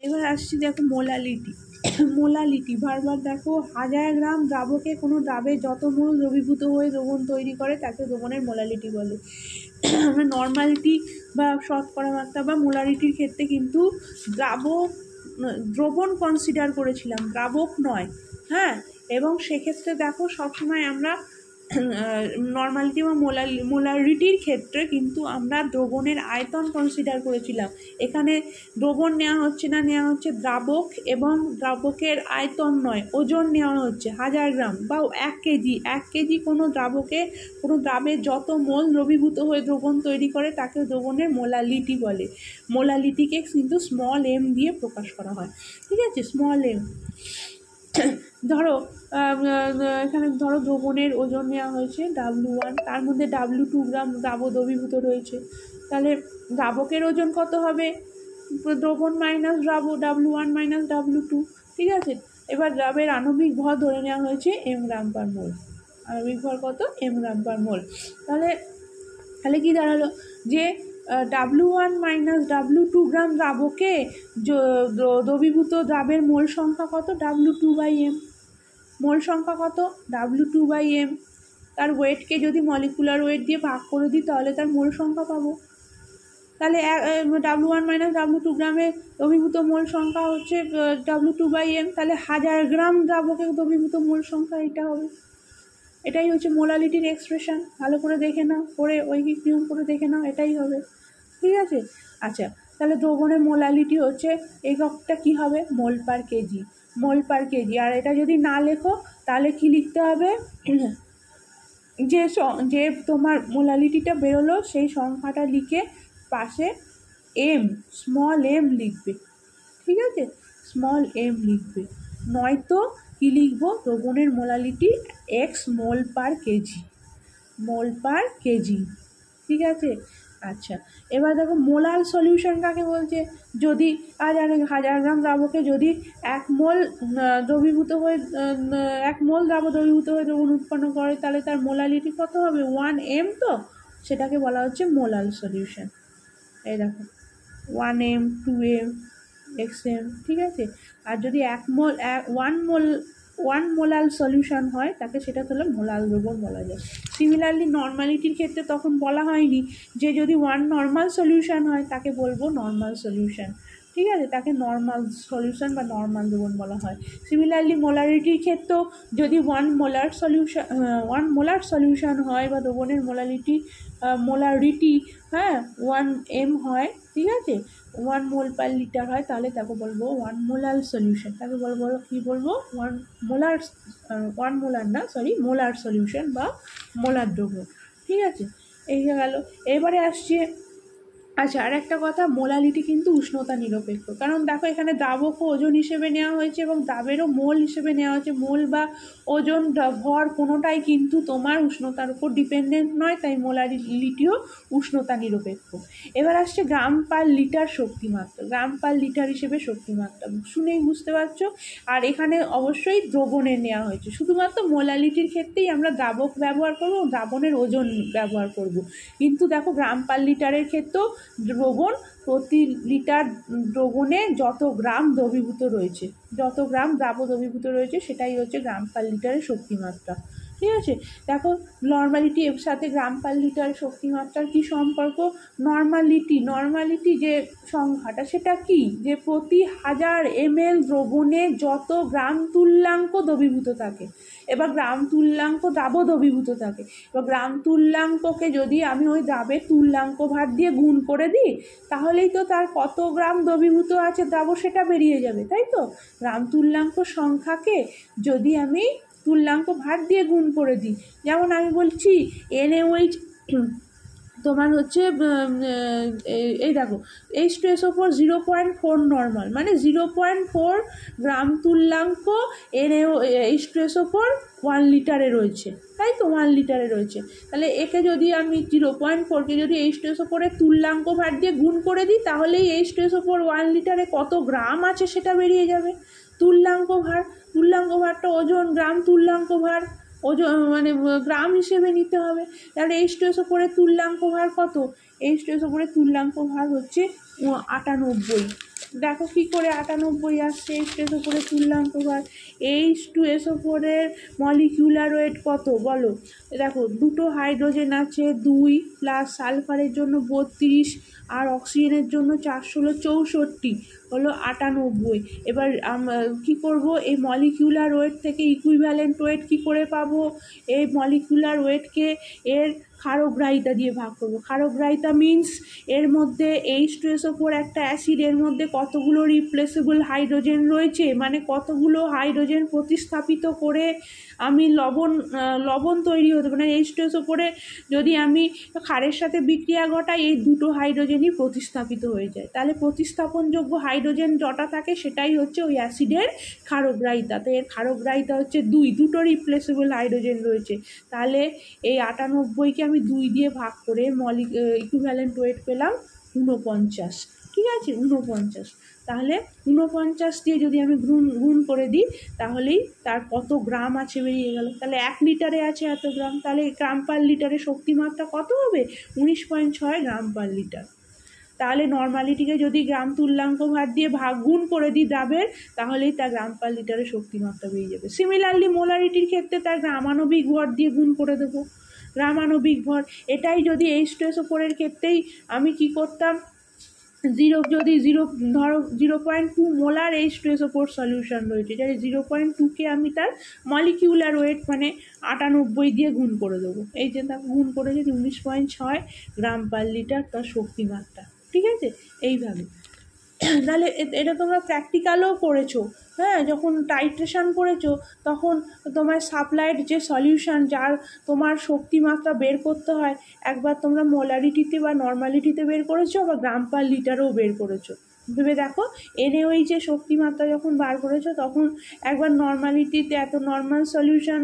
এবার আসছি দেখো মোলালিটি। মোলালিটি বারবার দেখো, 1000 গ্রাম দ্রাবকে কোনো দ্রাবে যত মোল দ্রবীভূত হয়ে দ্রবণ তৈরি করে তাকে দ্রবণের মোলালিটি বলে। আমরা নর্মালিটি বা শতকরা মাত্রা বা মোলারিটির ক্ষেত্রে কিন্তু দ্রবণ কনসিডার করেছিলাম, দ্রাবক নয়। হ্যাঁ, এবং সেক্ষেত্রে দেখো সবসময় আমরা নর্মালিটি বা মোলারিটির ক্ষেত্রে কিন্তু আমরা দ্রবণের আয়তন কনসিডার করেছিলাম। এখানে দ্রবণ নেওয়া হচ্ছে না, নেওয়া হচ্ছে দ্রাবক, এবং দ্রাবকের আয়তন নয়, ওজন নেওয়া হচ্ছে 1000 গ্রাম বা 1 কেজি। 1 কেজি কোনো দ্রাবকে, কোনো দ্রাবে যত মোল দ্রবীভূত হয়ে দ্রবণ তৈরি করে তাকে দ্রবণের মোলালিটি বলে। মোলালিটিকে কিন্তু স্মল এম দিয়ে প্রকাশ করা হয়, ঠিক আছে, স্মল এম। ধরো এখানে ধরো দ্রবণের ওজন নেওয়া হয়েছে W1, তার মধ্যে W2 গ্রাম দ্রাব দ্রবীভূত রয়েছে, তাহলে দ্রাবকের ওজন কত হবে? দ্রবণ মাইনাস W1 মাইনাস W2, ঠিক আছে। এবার দ্রাবের আণবিক ভর ধরে নেওয়া হয়েছে M গ্রাম পার মোল। আণবিক ভর কত? M গ্রাম পার মোল। তাহলে কি দাঁড়ালো যে W1 মাইনাস W2 গ্রাম দ্রাবকে দ্রবীভূত দ্রাবের মোল সংখ্যা কত? W2/M। মোল সংখ্যা কত? W2/M। তার ওয়েটকে যদি মলিকুলার ওয়েট দিয়ে ভাগ করে দিই তাহলে তার মোল সংখ্যা পাবো। তাহলে W1 মাইনাস W2 গ্রামে দ্রবীভূত মোল সংখ্যা হচ্ছে W2/M। তাহলে 1000 গ্রাম দ্রাবকে দ্রবীভূত মোল সংখ্যা এটা হবে। এটাই হচ্ছে মোলালিটির এক্সপ্রেশন। ভালো করে দেখে নাও, পরে ঐকিক নিয়ম করে দেখে নাও, এটাই হবে, ঠিক আছে। আচ্ছা, তাহলে দ্রবণের মোলালিটি হচ্ছে এককটা কি হবে? মোল পার কেজি, মোল পার কেজি। আর এটা যদি না লেখো তাহলে কি লিখতে হবে? যে তোমার মোলালিটিটা বেরোলো সেই সংখ্যাটা লিখে পাশে এম, স্মল এম লিখবে, ঠিক আছে, স্মল এম লিখবে। নয়তো কি লিখবো? দ্রবণের মোলালিটি x মোল পার কেজি, মোল পার কেজি, ঠিক আছে। আচ্ছা, এবার দেখো মোলাল সলিউশন কাকে বলছে? যদি 1000 গ্রাম দ্রাবকে যদি 1 মোল দ্রবীভূত হয়ে 1 মোল দ্রাব দ্রবীভূত হয়ে দ্রবণ উৎপন্ন করে তাহলে তার মোলালিটি কত হবে? 1m। তো সেটাকে বলা হচ্ছে মোলাল সলিউশন। এই দেখো 1m, 2m, xm, ঠিক আছে। আর যদি 1 মোলাল সলিউশন হয় তাকে সেটা তাহলে মোলাল দ্রবণ বলা যায়। সিমিলারলি নর্মালিটির ক্ষেত্রে তখন বলা হয়নি যে যদি 1 নর্মাল সলিউশন হয় তাকে বলবো নর্মাল সলিউশন, ঠিক আছে, তাকে নর্মাল সলিউশন বা নর্মাল দ্রবণ বলা হয়। সিমিলারলি মোলারিটির ক্ষেত্রেও যদি 1 মোলার সলিউশন হয় বা দ্রবণের মোলারিটি হ্যাঁ 1m হয়, ঠিক আছে, 1 মোল পার লিটার হয়, তাহলে তাকে বলবো 1 মোলার সলিউশন। তাকে বলবো কি বলবো? 1 মোলার সলিউশন বা মোলার দ্রবণ, ঠিক আছে। এই গেল। এবারে আসছে, আচ্ছা, আর একটা কথা, মোলালিটি কিন্তু উষ্ণতা নিরপেক্ষ। কারণ দেখো এখানে দ্রাবক ও ওজন হিসেবে নেওয়া হয়েছে এবং দ্রাবেরও মোল হিসেবে নেওয়া হয়েছে। মোল বা ওজন ভর কোনোটাই কিন্তু তোমার উষ্ণতার উপর ডিপেন্ডেন্ট নয়, তাই মোলালিটিও উষ্ণতা নিরপেক্ষ। এবার আসছে গ্রাম পার লিটার শক্তিমাত্রা। গ্রাম পার লিটার হিসেবে শক্তিমাত্রা শুনেই বুঝতে পারছো। আর এখানে অবশ্যই দ্রবণের নেওয়া হয়েছে। শুধুমাত্র মোলালিটির ক্ষেত্রেই আমরা দ্রাবক ব্যবহার করবো, দ্রাবণের ওজন ব্যবহার করব। কিন্তু দেখো গ্রাম পার লিটারের ক্ষেত্রেও দ্রবণ, প্রতি লিটার দ্রবণে যত গ্রাম দ্রবীভূত রয়েছে, যত গ্রাম দ্রাব দ্রবীভূত রয়েছে সেটাই হচ্ছে গ্রাম পার লিটারের শক্তিমাত্রা, ঠিক আছে। দেখো নর্মালিটি এর সাথে গ্রাম পার লিটার শক্তিমাত্রার কি সম্পর্ক? নর্মালিটি যে সংখ্যাটা সেটা কি? যে প্রতি 1000 ml দ্রবণে যত গ্রাম তুল্যাঙ্ক দ্রবীভূত থাকে। এবার গ্রাম তুল্যাঙ্ক দ্রাব দ্রবীভূত থাকে। এবার গ্রাম তুল্যাঙ্ককে যদি আমি ওই দ্রাবের তুল্যাঙ্ক ভার দিয়ে গুণ করে দিই তাহলেই তো তার কত গ্রাম দ্রবীভূত আছে দ্রাব সেটা বেরিয়ে যাবে, তাই তো। গ্রাম তুল্যাঙ্ক সংখ্যাকে যদি আমি তুল্যাঙ্ক ভার দিয়ে গুণ করে দিই, যেমন আমি বলছি NaOH তোমার হচ্ছে এই দেখো H2SO4 0.4 নর্মাল, মানে 0.4 গ্রাম তুল্যাঙ্ক H2SO4 1 লিটারে রয়েছে, তাই তো, 1 লিটারে রয়েছে। তাহলে একে যদি আমি 0.4কে যদি H2SO4 এর তুল্যাঙ্ক ভার দিয়ে গুণ করে দিই তাহলেই H2SO4 1 লিটারে কত গ্রাম আছে সেটা বেরিয়ে যাবে। তুল্যাঙ্ক ভারটা ওজন, গ্রাম তুল্যাঙ্ক ভার ওজন মানে গ্রাম হিসেবে নিতে হবে। তাহলে H2SO4 এর তুল্যাঙ্ক ভার কত? H2SO4 এর তুল্যাঙ্ক ভার হচ্ছে 98। দেখো কী করে 98 আসছে। H2SO4 তুল্যাঙ্কভার। H2SO4 মলিকিউলার ওয়েট কত বলো? দেখো দুটো হাইড্রোজেন আছে 2 প্লাস সালফারের জন্য 32 আর অক্সিজেনের জন্য 464 হলো 98। এবার কী করব, এই মলিকিউলার ওয়েট থেকে ইকুইভ্যালেন্ট ওয়েট কী করে পাবো? এই মলিকিউলার ওয়েটকে এর ক্ষারগ্রাহিতা দিয়ে ভাগ করবো। ক্ষারগ্রাহিতা মিন্স এর মধ্যে H2SO4 একটা অ্যাসিড, এর মধ্যে কতগুলো রিপ্লেসেবল হাইড্রোজেন রয়েছে, মানে কতগুলো হাইড্রোজেন প্রতিস্থাপিত করে আমি লবণ তৈরি হতে মানে H2SO4 যদি আমি ক্ষারের সাথে বিক্রিয়া ঘটাই এই দুটো হাইড্রোজেনই প্রতিস্থাপিত হয়ে যায়। তাহলে প্রতিস্থাপনযোগ্য হাইড্রোজেন যটা থাকে সেটাই হচ্ছে ওই অ্যাসিডের ক্ষারগ্রাহিতা। তো এর ক্ষারগ্রাহিতা হচ্ছে 2, দুটো রিপ্লেসেবল হাইড্রোজেন রয়েছে। তাহলে এই 98কে আমি 2 দিয়ে ভাগ করে ইকুইভ্যালেন্ট ওয়েট পেলাম 49। ঠিক আছে, 49। তাহলে 49 দিয়ে যদি আমি গুণ করে দিই তাহলেই তার কত গ্রাম আছে বেরিয়ে গেল। তাহলে 1 লিটারে আছে এত গ্রাম, তাহলে গ্রাম পার লিটারে শক্তিমাত্রা কত হবে? 19.6 গ্রাম পার লিটার। তাহলে নর্মালিটিকে যদি গ্রাম তুল্যাঙ্ক ভার দিয়ে গুণ করে দিই দ্রাবের, তাহলেই তার গ্রাম পার লিটারে শক্তিমাত্রা বেরিয়ে যাবে। সিমিলারলি মোলারিটির ক্ষেত্রে তার গ্রামাণবিক ভর দিয়ে গুণ করে দেবো, গ্রামাণবিক ভর। এটাই যদি H2SO4 ক্ষেত্রেই আমি কি করতাম, ধরো 0.2 মোলার H2SO4 সলিউশন রয়েছে, যাই 0.2কে আমি তার মলিকিউলার ওয়েট মানে 98 দিয়ে গুণ করে দেবো। এই যে তাকে গুণ করে যদি 19.6 গ্রাম পার লিটার তার শক্তিমাত্রা। ঠিক আছে, এইভাবে। তাহলে এটা তোমরা প্র্যাকটিক্যালও করেছো, হ্যাঁ, যখন টাইট্রেশন করেছো তখন তোমার সাপ্লাইড যে সলিউশন যার তোমার শক্তিমাত্রা বের করতে হয়, একবার তোমরা মোলারিটিতে বা নর্মালিটিতে বের করেছো, আবার গ্রাম পার লিটারেও বের করেছো। ভেবে দেখো, NaOH শক্তিমাত্রা যখন বার করেছো তখন একবার নর্মালিটিতে এত নর্মাল সলিউশন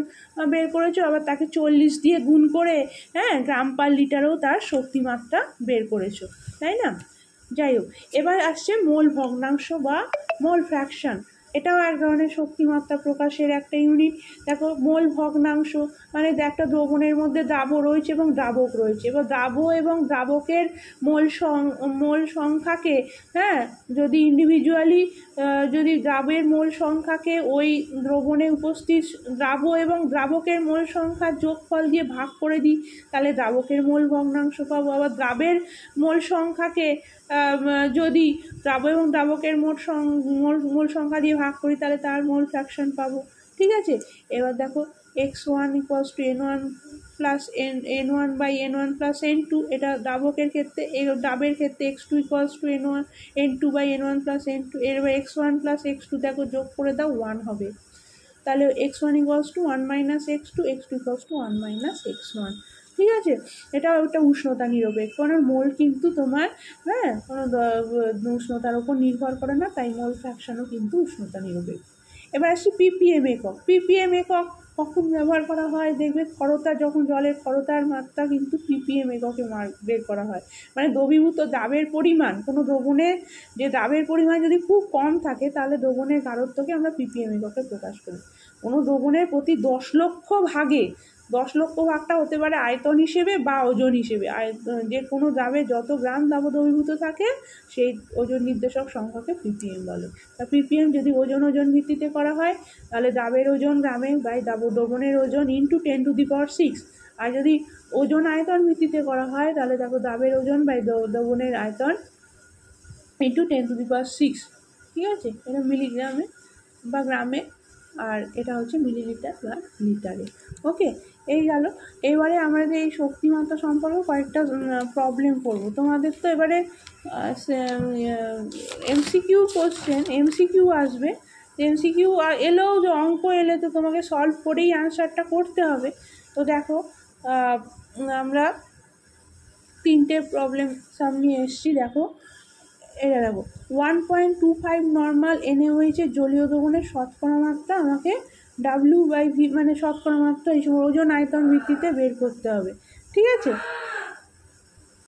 বের করেছো, আবার তাকে 40 দিয়ে গুণ করে হ্যাঁ গ্রাম পার লিটারেও তার শক্তিমাত্রা বের করেছো, তাই না? যাই হোক, এবার আসছে মোল ভগ্নাংশ বা মোল ফ্র্যাকশন। এটাও এক ধরনের শক্তিমাত্রা প্রকাশের একটা ইউনিট। দেখো মোল ভগ্নাংশ মানে একটা দ্রবণের মধ্যে দ্রাবক রয়েছে এবং দ্রাবক রয়েছে, এবার দ্রাবক এবং দ্রাবকের মোল সংখ্যাকে হ্যাঁ যদি ইন্ডিভিজুয়ালি যদি দ্রাবের মোল সংখ্যাকে ওই দ্রবণে উপস্থিত দ্রাবক এবং দ্রাবকের মোল সংখ্যার যোগফল দিয়ে ভাগ করে দিই, তাহলে দ্রাবকের মোল ভগ্নাংশ পাবো। আবার দ্রাবের মোল সংখ্যাকে যদি দ্রাবক এবং দ্রাবকের মোল সংখ্যা দিয়ে ভাগ করি তাহলে তার মোল ফ্র্যাকশন পাবো। ঠিক আছে, এবার দেখো x1 = n1 plus n1 by n1 plus n2, এটা দ্রাবকের ক্ষেত্রে। দ্রাবের ক্ষেত্রে x2 = n2 by n1 plus n2। এবার x1 প্লাস x2 দেখো যোগ করে দাও 1 হবে। তাহলে x1 = 1 - x2, x2 = 1 - x1। ঠিক আছে, এটাও একটা উষ্ণতা নিরপেক্ষ, কারণ মোল কিন্তু তোমার হ্যাঁ কোনো উষ্ণতার ওপর নির্ভর করে না, তাই মোল ফ্র্যাকশনও কিন্তু উষ্ণতা নিরপেক্ষ। এবার আসছি ppm একক। ppm একক কখন ব্যবহার করা হয়? দেখবে ক্ষরতা, যখন জলের ক্ষরতার মাত্রা কিন্তু ppm এককে বের করা হয়। মানে দ্রবীভূত দ্রাবের পরিমাণ, কোনো দ্রবণের যে দ্রাবের পরিমাণ যদি খুব কম থাকে তাহলে দ্রবণের গাঢ়ত্বকে আমরা ppm এককে প্রকাশ করি। কোনো দ্রবণের প্রতি 10 লক্ষ ভাগে, 10 লক্ষ ভাগটা হতে পারে আয়তন হিসেবে বা ওজন হিসেবে। যে কোনো দ্রাবে যত গ্রাম দ্রবীভূত থাকে সেই ওজন নির্দেশক সংখ্যাকে ppm বলে। তা ppm যদি ওজন ভিত্তিতে করা হয় তাহলে দ্রাবের ওজন গ্রামে বাই দ্রবণের ওজন ইন্টু 10⁶। আর যদি ওজন আয়তন ভিত্তিতে করা হয় তাহলে দেখো দ্রাবের ওজন বাই দ্রবণের আয়তন ইন্টু 10⁶। ঠিক আছে, এটা মিলিগ্রামে বা গ্রামে, আর এটা হচ্ছে মিলিলিটার বা লিটারে। ওকে, এই গেল। এবারে আমাদের এই শক্তিমাত্রা সম্পর্কে কয়েকটা প্রবলেম করব তোমাদের। তো এবারে এমসিকিউ কোশ্চেন, এমসিকিউ আসবে। এমসিকিউ এলেও যে অঙ্ক এলে তো তোমাকে সলভ করেই আনসারটা করতে হবে। তো দেখো আমরা 3টে প্রবলেম সামনে এসছি। দেখো এটা দেখো 1.25 নর্মাল NaOH জলীয় দ্রবণের শতকরা মাত্রা আমাকে W/V মানে শতকরা মাত্রা এই সময় ওজন আয়তন ভিত্তিতে বের করতে হবে। ঠিক আছে,